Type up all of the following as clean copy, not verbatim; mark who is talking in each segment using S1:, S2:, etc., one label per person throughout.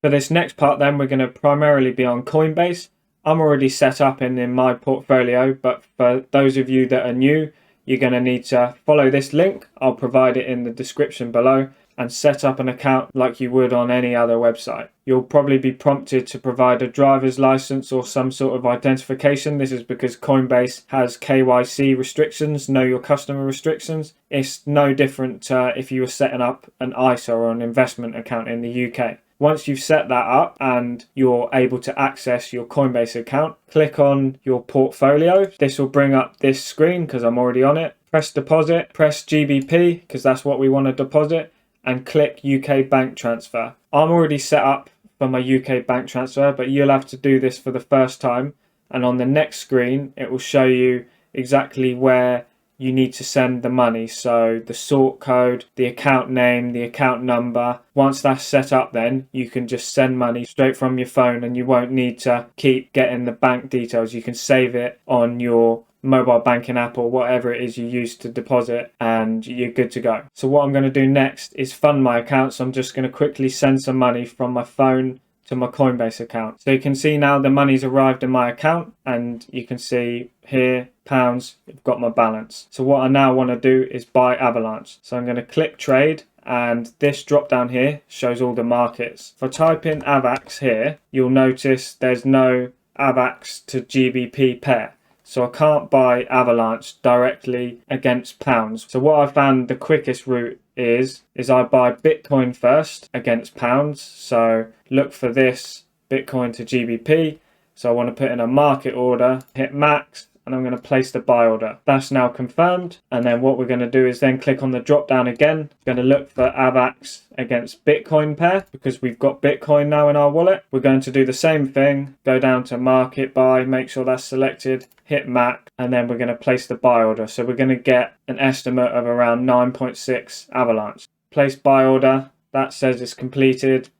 S1: For this next part then, we're going to primarily be on Coinbase. I'm already set up in my portfolio, but for those of you that are new, you're going to need to follow this link. I'll provide it in the description below, and set up an account like you would on any other website. You'll probably be prompted to provide a driver's license or some sort of identification. This is because Coinbase has KYC restrictions, know your customer restrictions. It's no different if you were setting up an ISA or an investment account in the UK. Once you've set that up and you're able to access your Coinbase account, click on your portfolio. This will bring up this screen because I'm already on it. Press deposit, press GBP because that's what we want to deposit, and click UK bank transfer. I'm already set up for my UK bank transfer, but you'll have to do this for the first time. And on the next screen, it will show you exactly where you need to send the money. So the sort code, the account name, the account number. Once that's set up, then you can just send money straight from your phone and you won't need to keep getting the bank details. You can save it on your mobile banking app or whatever it is you use to deposit, and you're good to go. So what I'm going to do next is fund my account. So I'm just going to quickly send some money from my phone to my Coinbase account. So you can see now the money's arrived in my account, and you can see here pounds, I've got my balance. So what I now want to do is buy Avalanche. So I'm going to click trade, and this drop down here shows all the markets. If I type in Avax here, you'll notice there's no Avax to GBP pair. So I can't buy Avalanche directly against pounds. So what I found the quickest route is I buy Bitcoin first against pounds. So look for this Bitcoin to GBP. So I want to put in a market order, hit max, and I'm going to place the buy order. That's now confirmed. And then what we're going to do is then click on the drop down again. We're going to look for Avax against Bitcoin pair because we've got Bitcoin now in our wallet. We're going to do the same thing. Go down to market buy, make sure that's selected, hit max, and then we're going to place the buy order. So we're going to get an estimate of around 9.6 Avalanche. Place buy order. That says it's completed,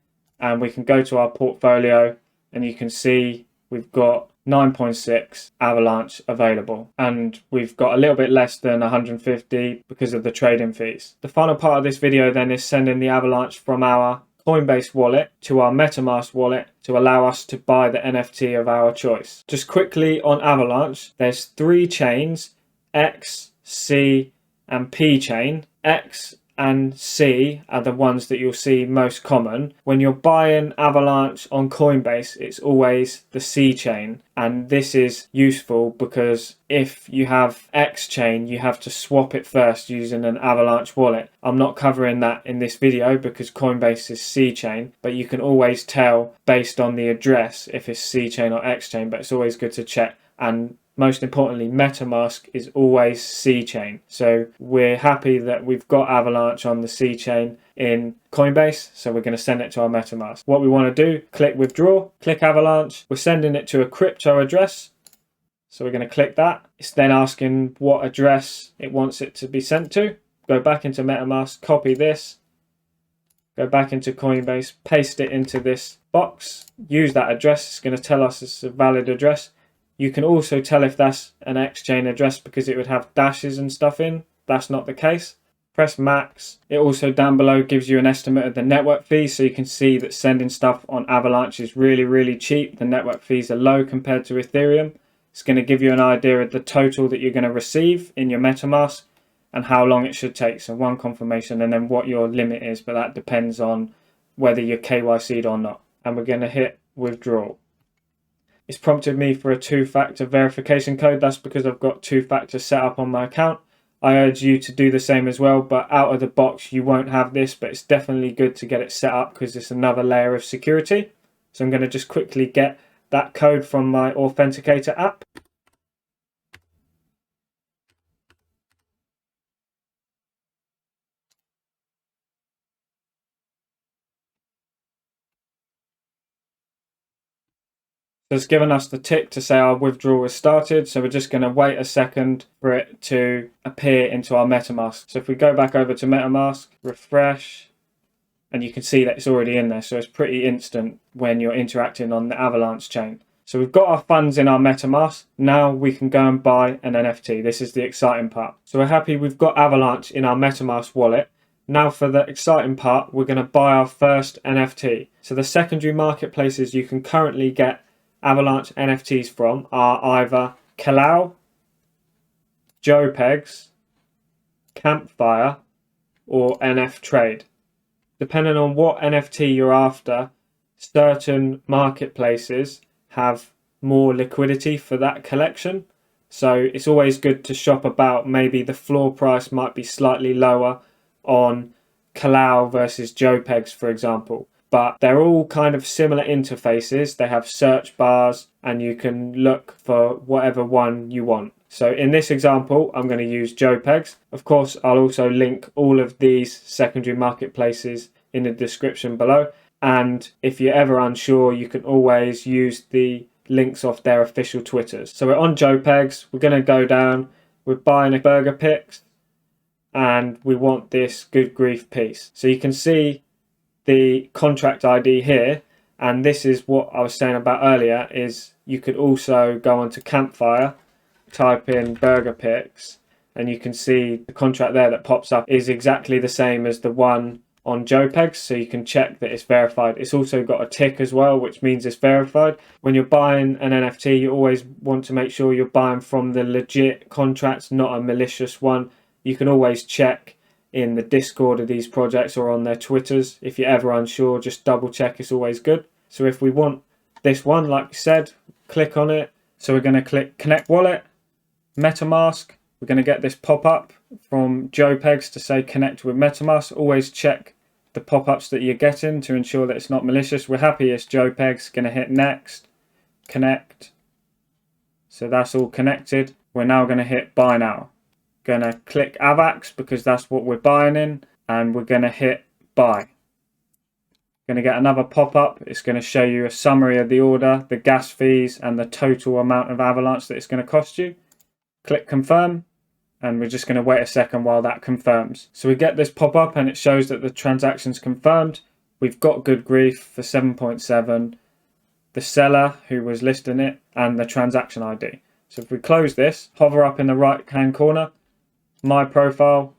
S1: and we can go to our portfolio and you can see we've got 9.6 Avalanche available, and we've got a little bit less than 150 because of the trading fees. The final part of this video then is sending the Avalanche from our Coinbase wallet to our Metamask wallet to allow us to buy the NFT of our choice. Just quickly on Avalanche, there's 3 chains, X, C and P chain. X and C are the ones that you'll see most common. When you're buying Avalanche on Coinbase, it's always the C chain. And this is useful because if you have X chain, you have to swap it first using an Avalanche wallet. I'm not covering that in this video because Coinbase is C chain, but you can always tell based on the address if it's C chain or X chain, but it's always good to check. And most importantly, Metamask is always C chain. So we're happy that we've got Avalanche on the C chain in Coinbase. So we're going to send it to our Metamask. What we want to do, click withdraw, click Avalanche. We're sending it to a crypto address. So we're going to click that. It's then asking what address it wants it to be sent to. Go back into Metamask, copy this, go back into Coinbase, paste it into this box, use that address. It's going to tell us it's a valid address. You can also tell if that's an X-chain address because it would have dashes and stuff in. That's not the case. Press max. It also down below gives you an estimate of the network fees, so you can see that sending stuff on Avalanche is really, really cheap. The network fees are low compared to Ethereum. It's going to give you an idea of the total that you're going to receive in your MetaMask and how long it should take. So one confirmation and then what your limit is, but that depends on whether you're KYC'd or not. And we're going to hit withdrawal. It's prompted me for a 2-factor verification code. That's because I've got 2-factor set up on my account. I urge you to do the same as well, but out of the box you won't have this, but it's definitely good to get it set up because it's another layer of security. So I'm going to just quickly get that code from my Authenticator app. So it's given us the tick to say our withdrawal is started. So we're just going to wait a second for it to appear into our MetaMask. So if we go back over to MetaMask, refresh, and you can see that it's already in there. So it's pretty instant when you're interacting on the Avalanche chain. So we've got our funds in our MetaMask. Now we can go and buy an NFT. This is the exciting part. So we're happy we've got Avalanche in our MetaMask wallet. Now for the exciting part, we're going to buy our first NFT. So the secondary marketplaces you can currently get Avalanche NFTs from are either Kalau, Joepegs, Campfire, or NF Trade. Depending on what NFT you're after, certain marketplaces have more liquidity for that collection. So it's always good to shop about. Maybe the floor price might be slightly lower on Kalau versus Joepegs, for example. But they're all kind of similar interfaces. They have search bars and you can look for whatever one you want. So in this example, I'm going to use Joepegs. Of course, I'll also link all of these secondary marketplaces in the description below. And if you're ever unsure, you can always use the links off their official Twitters. So we're on Joepegs. We're going to go down. We're buying a burger pics and we want this good grief piece. So you can see the contract ID here. And this is what I was saying about earlier, is you could also go onto Campfire, type in burger pics, and you can see the contract there that pops up is exactly the same as the one on Joepegs, so you can check that it's verified. It's also got a tick as well, which means it's verified. When you're buying an NFT, you always want to make sure you're buying from the legit contracts, not a malicious one. You can always check in the Discord of these projects or on their Twitters. If you're ever unsure, just double check, it's always good. So if we want this one, like we said, click on it. So we're going to click Connect Wallet, Metamask. We're going to get this pop-up from Joepegs to say connect with Metamask. Always check the pop-ups that you're getting to ensure that it's not malicious. We're happy it's Joepegs. Going to hit next, connect. So that's all connected. We're now going to hit buy now. Going to click Avax because that's what we're buying in, and we're going to hit buy. Going to get another pop-up. It's going to show you a summary of the order, the gas fees, and the total amount of Avalanche that it's going to cost you. Click confirm, and we're just going to wait a second while that confirms. So we get this pop-up and it shows that the transaction's confirmed. We've got good grief for 7.7, the seller who was listing it, and the transaction ID. So if we close this, hover up in the right hand corner, my profile,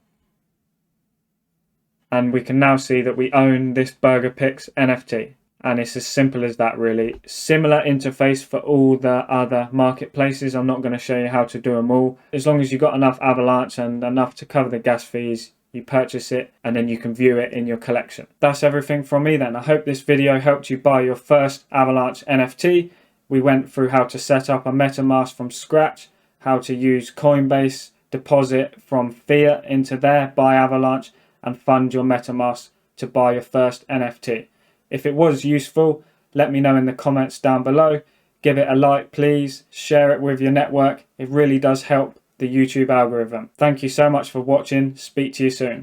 S1: and we can now see that we own this Burger Pics NFT. And it's as simple as that, really. Similar interface for all the other marketplaces. I'm not going to show you how to do them all. As long as you've got enough Avalanche and enough to cover the gas fees, you purchase it and then you can view it in your collection. That's everything from me then. I hope this video helped you buy your first Avalanche NFT. We went through how to set up a MetaMask from scratch, how to use Coinbase, deposit from fiat into there, buy Avalanche, and fund your MetaMask to buy your first NFT. If it was useful, let me know in the comments down below. Give it a like, please. Share it with your network. It really does help the YouTube algorithm. Thank you so much for watching. Speak to you soon.